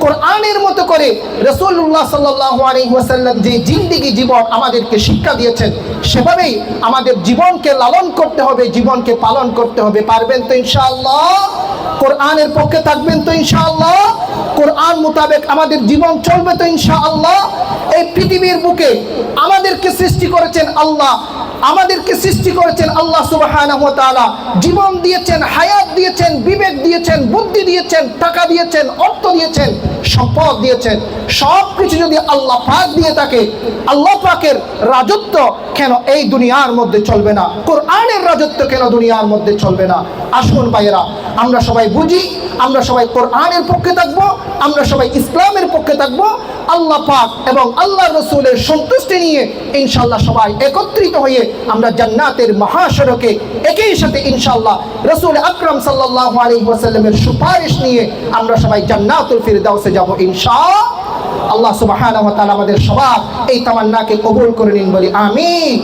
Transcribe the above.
কোরআনের মতো করে রাসূলুল্লাহ সাল্লাল্লাহু আলাইহি ওয়াসাল্লাম যে জিন্দেগি জীবন আমাদেরকে শিক্ষা দিয়েছেন, সেভাবেই আমাদের জীবনকে লালন করতে হবে, জীবনকে পালন করতে হবে। পারবেন তো ইনশাআল্লাহ? কোরআনের পক্ষে থাকবেন তো ইনশাআল্লাহ? কোরআন মোতাবেক আমাদের জীবন চলবে তো ইনশাআল্লাহ? এই পৃথিবীর বুকে আমাদেরকে সৃষ্টি করেছেন আল্লাহ, আমাদেরকে সৃষ্টি করেছেন আল্লাহ সুবহানাহু ওয়া তাআলা। জীবন দিয়েছেন, হায়াত দিয়েছেন, বিবেক দিয়েছেন, বুদ্ধি দিয়েছেন, টাকা দিয়েছেন, অর্থ দিয়েছেন, সম্পদ দিয়েছেন। সব কিছু যদি আল্লাহ পাক দিয়ে থাকে, আল্লাহ পাকের রাজত্ব কেন এই দুনিয়ার মধ্যে চলবে না? কোরআনের রাজত্ব কেন দুনিয়ার মধ্যে চলবে না? আসুন ভাইয়েরা, আমরা সবাই বুঝি, আমরা সবাই কোরআনের পক্ষে থাকবো, আমরা সবাই ইসলামের পক্ষে থাকবো। আল্লাহ পাক এবং আল্লাহ রসুলের সন্তুষ্টি নিয়ে ইনশাআল্লাহ সবাই একত্রিত হয়ে আমরা জান্নাতের মহাসড়কে একই সাথে ইনশাআল্লাহ রাসূল আকরাম সাল্লাল্লাহু আলাইহি ওয়াসাল্লামের সুপারিশ নিয়ে আমরা সবাই জান্নাতুল ফিরদাউসে যাব ইনশাআল্লাহ। আল্লাহ সুবহানাহু ওয়া তাআলা আমাদের সবার এই তামান্নাকে কবুল করে নিন, বলি আমিন।